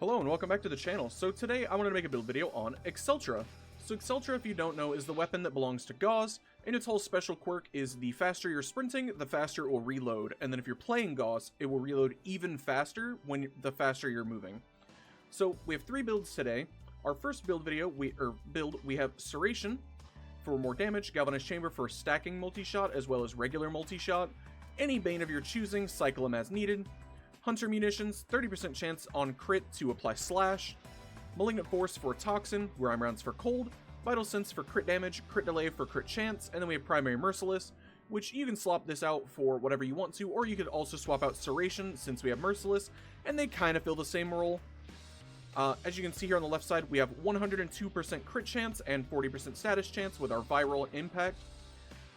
Hello and welcome back to the channel. So today I wanted to make a build video on Acceltra. So Acceltra, if you don't know, is the weapon that belongs to Gauss, and its whole special quirk is the faster you're sprinting, the faster it will reload, and then if you're playing Gauss, it will reload even faster the faster you're moving. So we have three builds today. Our first build we have Serration for more damage, Galvanized Chamber for stacking multi-shot as well as regular multi-shot, any Bane of your choosing, cycle them as needed, Hunter Munitions, 30% chance on crit to apply slash, Malignant Force for Toxin, Rhyme Rounds for cold, Vital Sense for crit damage, crit delay for crit chance, and then we have Primary Merciless, which you can swap this out for whatever you want to, or you could also swap out Serration since we have Merciless, and they kind of fill the same role. As you can see here on the left side, we have 102% crit chance and 40% status chance with our Viral Impact.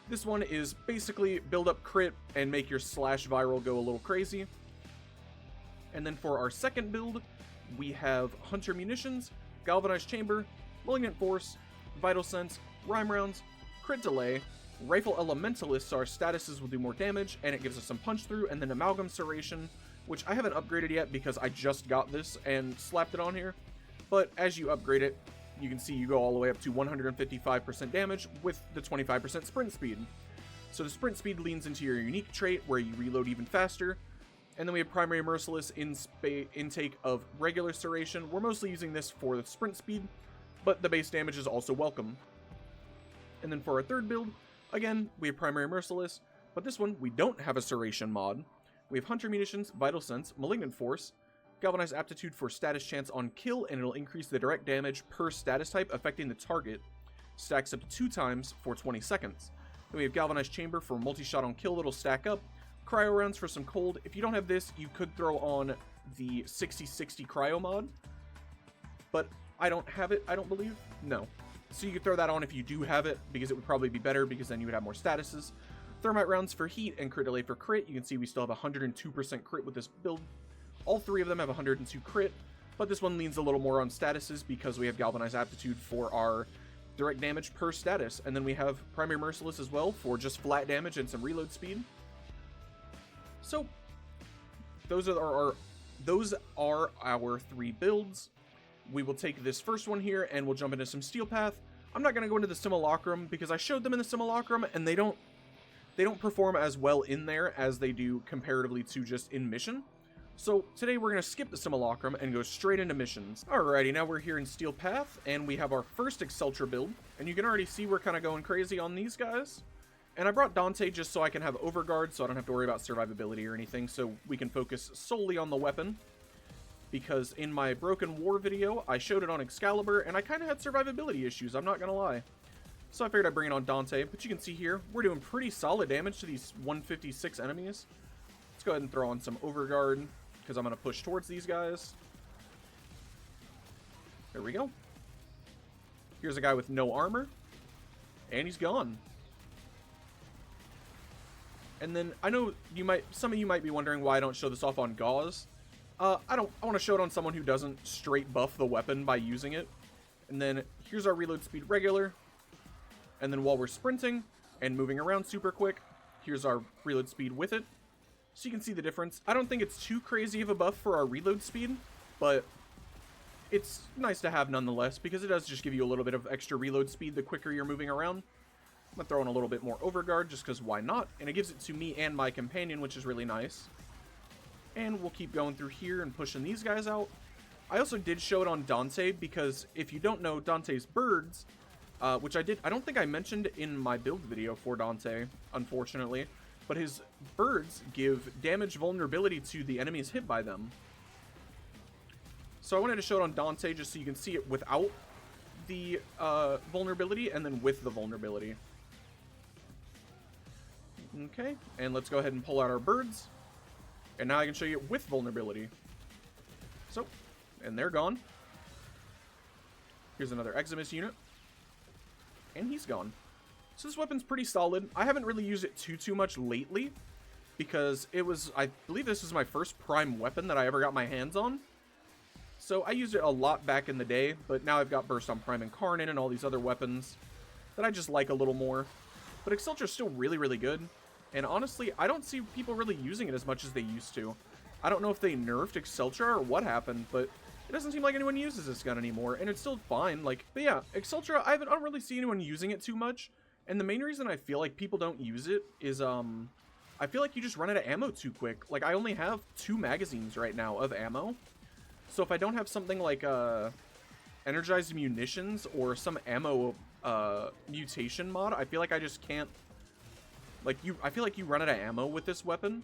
This one is basically build up crit and make your slash viral go a little crazy. And then for our second build, we have Hunter Munitions, Galvanized Chamber, Malignant Force, Vital Sense, Rhyme Rounds, Crit Delay, Rifle Elementalist, so our statuses will do more damage, and it gives us some punch through, and then Amalgam Serration, which I haven't upgraded yet because I just got this and slapped it on here. But as you upgrade it, you can see you go all the way up to 155% damage with the 25% sprint speed. So the sprint speed leans into your unique trait where you reload even faster. And then we have Primary Merciless intake of regular Serration. We're mostly using this for the sprint speed, but the base damage is also welcome. And then for our third build, again, we have Primary Merciless, but this one, we don't have a Serration mod. We have Hunter Munitions, Vital Sense, Malignant Force, Galvanized Aptitude for status chance on kill, and it'll increase the direct damage per status type affecting the target. Stacks up to 2 times for 20 seconds. Then we have Galvanized Chamber for multi-shot on kill that'll stack up. Cryo rounds for some cold. If you don't have this, you could throw on the 60-60 cryo mod, but I don't have it, I don't believe. No. So you could throw that on if you do have it, because it would probably be better, because then you would have more statuses. Thermite rounds for heat and crit delay for crit. You can see we still have 102% crit with this build. All three of them have 102 crit, but this one leans a little more on statuses because we have Galvanized Aptitude for our direct damage per status. And then we have Primary Merciless as well for just flat damage and some reload speed. So, those are our three builds. We will take this first one here and we'll jump into some Steel Path. I'm not going to go into the Simulacrum because I showed them in the Simulacrum and they don't perform as well in there as they do comparatively to just in mission. So today we're going to skip the Simulacrum and go straight into missions. Alrighty, now we're here in Steel Path and we have our first Acceltra build. And you can already see we're kind of going crazy on these guys. And I brought Dante just so I can have overguard, so I don't have to worry about survivability or anything, so we can focus solely on the weapon. Because in my Broken War video, I showed it on Excalibur, and I kind of had survivability issues, I'm not gonna lie. So I figured I'd bring it on Dante, but you can see here, we're doing pretty solid damage to these 156 enemies. Let's go ahead and throw on some overguard, because I'm gonna push towards these guys. There we go. Here's a guy with no armor, and he's gone. And then, I know some of you might be wondering why I don't show this off on Gauss. I want to show it on someone who doesn't straight buff the weapon by using it. And then, here's our reload speed regular. And then while we're sprinting and moving around super quick, here's our reload speed with it. So you can see the difference. I don't think it's too crazy of a buff for our reload speed, but it's nice to have nonetheless, because it does just give you a little bit of extra reload speed the quicker you're moving around. I'm going to throw in a little bit more overguard just because why not? And it gives it to me and my companion, which is really nice. And we'll keep going through here and pushing these guys out. I also did show it on Dante because if you don't know, Dante's birds, which I don't think I mentioned in my build video for Dante, unfortunately, but his birds give damage vulnerability to the enemies hit by them. So I wanted to show it on Dante just so you can see it without the vulnerability and then with the vulnerability. Okay, and let's go ahead and pull out our birds. And now I can show you with vulnerability. So, and they're gone. Here's another Eximus unit. And he's gone. So this weapon's pretty solid. I haven't really used it too much lately, because I believe this is my first prime weapon that I ever got my hands on. So I used it a lot back in the day, but now I've got Burst on Prime Incarnate and all these other weapons that I just like a little more. But Acceltra's still really, really good. And honestly, I don't see people really using it as much as they used to. I don't know if they nerfed Acceltra or what happened, but It doesn't seem like anyone uses this gun anymore, and it's still fine, like, but yeah, Acceltra, I don't really see anyone using it too much, and the main reason I feel like people don't use it is, I feel like you just run out of ammo too quick. Like, I only have 2 magazines right now of ammo, so if I don't have something like, energized munitions or some ammo, mutation mod, I feel like I just can't, like, I feel like you run out of ammo with this weapon,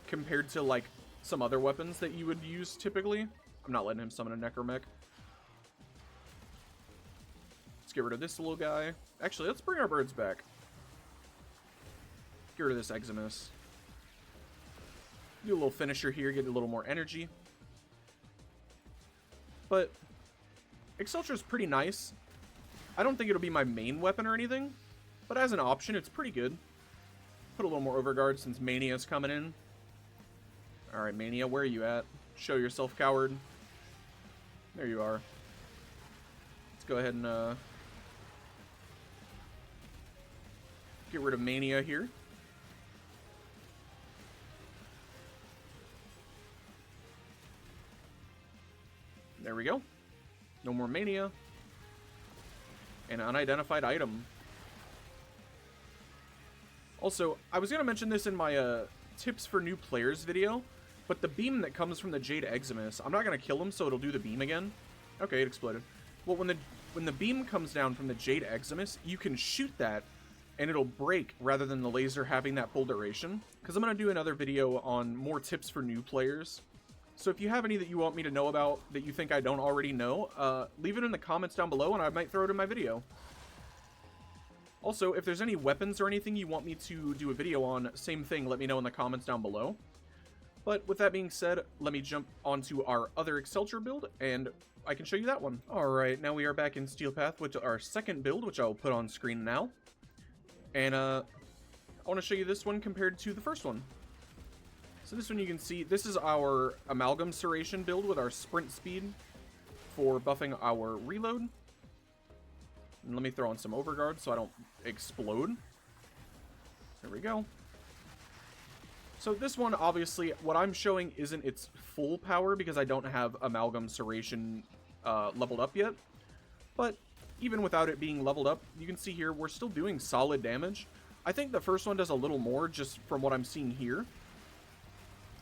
compared to, like, some other weapons that you would use typically. I'm not letting him summon a Necromech. Let's get rid of this little guy. Actually, let's bring our birds back. Get rid of this Eximus. Do a little finisher here, get a little more energy. But Acceltra is pretty nice. I don't think it'll be my main weapon or anything, but as an option, it's pretty good. Put a little more overguard since Mania's coming in. Alright, Mania, where are you at? Show yourself, coward. There you are. Let's go ahead and get rid of Mania here. There we go. No more Mania. An unidentified item. Also, I was going to mention this in my tips for new players video, but the beam that comes from the Jade Eximus, I'm not going to kill him, so it'll do the beam again. Okay, it exploded. Well, when the beam comes down from the Jade Eximus, you can shoot that, and it'll break rather than the laser having that full duration. Because I'm going to do another video on more tips for new players. So if you have any that you want me to know about that you think I don't already know, leave it in the comments down below, and I might throw it in my video. Also, if there's any weapons or anything you want me to do a video on, same thing, let me know in the comments down below. But with that being said, let me jump onto our other Acceltra build, and I can show you that one. Alright, now we are back in Steel Path, which is our second build, which I'll put on screen now. And I want to show you this one compared to the first one. So this one you can see, this is our Amalgam Serration build with our sprint speed for buffing our reload. And let me throw on some overguard so I don't explode. There we go. So this one, obviously, what I'm showing isn't its full power because I don't have Amalgam Serration leveled up yet. But even without it being leveled up, you can see here we're still doing solid damage. I think the first one does a little more just from what I'm seeing here.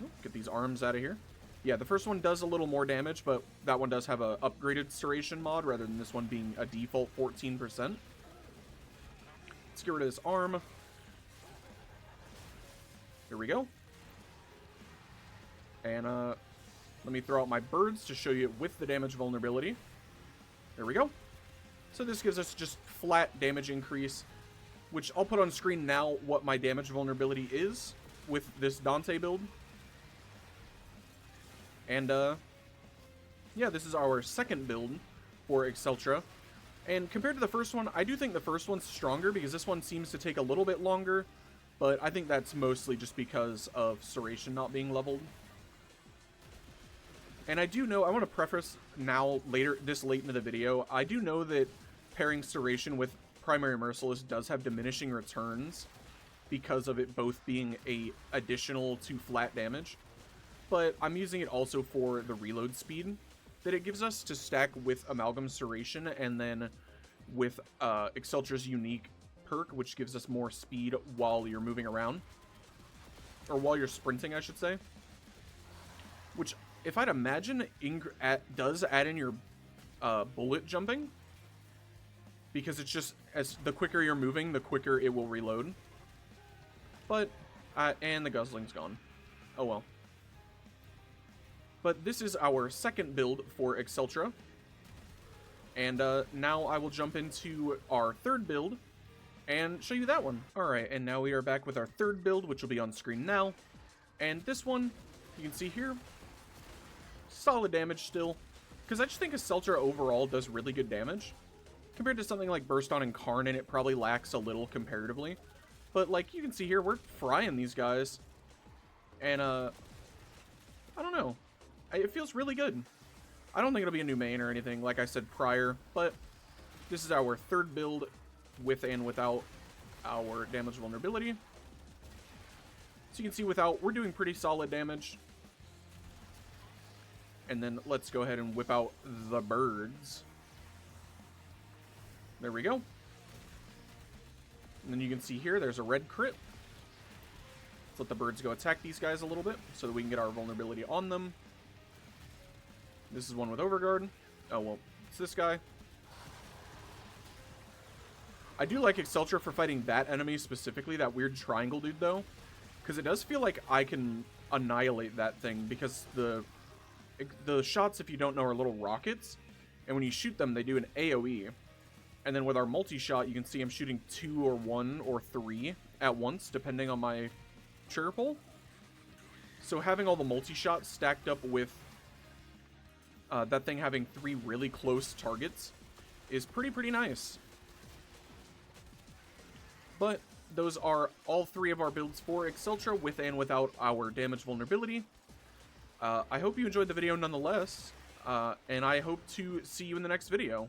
Oh, get these arms out of here. Yeah, the first one does a little more damage, but that one does have a upgraded Serration mod rather than this one being a default 14%. Let's get rid of this arm. Here we go. And let me throw out my birds to show you with the damage vulnerability. There we go. So this gives us just flat damage increase, which I'll put on screen now what my damage vulnerability is with this Dante build. And yeah, this is our second build for Acceltra. And compared to the first one, I do think the first one's stronger because this one seems to take a little bit longer. But I think that's mostly just because of Serration not being leveled. And I do know, I want to preface now, this late into the video, I do know that pairing Serration with Primary Merciless does have diminishing returns because of it both being a additional to flat damage. But I'm using it also for the reload speed that it gives us to stack with Amalgam Serration and then with Acceltra's unique perk, which gives us more speed while you're moving around. Or while you're sprinting, I should say. Which, if I'd imagine, does add in your bullet jumping. Because it's just, as the quicker you're moving, the quicker it will reload. But, and the Guzzling's gone. Oh well. But this is our second build for Acceltra. And now I will jump into our third build and show you that one. Alright, and now we are back with our third build, which will be on screen now. And this one, you can see here, solid damage still. Because I just think Acceltra overall does really good damage. Compared to something like Burst On and Karn, and it probably lacks a little comparatively. But like you can see here, we're frying these guys. And I don't know. It feels really good. I don't think it'll be a new main or anything, like I said prior, but this is our third build with and without our damage vulnerability. So you can see without, we're doing pretty solid damage. And then let's go ahead and whip out the birds. There we go. And then you can see here, there's a red crit. Let's let the birds go attack these guys a little bit so that we can get our vulnerability on them. This is one with Overguard. Oh, well, it's this guy. I do like Acceltra for fighting that enemy specifically, that weird triangle dude, though. Because it does feel like I can annihilate that thing, because the shots, if you don't know, are little rockets. And when you shoot them, they do an AoE. And then with our multi-shot, you can see I'm shooting 2 or 1 or 3 at once, depending on my trigger pull. So having all the multi-shots stacked up with that thing having 3 really close targets is pretty nice. But those are all 3 of our builds for Acceltra, with and without our damage vulnerability. I hope you enjoyed the video nonetheless, and I hope to see you in the next video.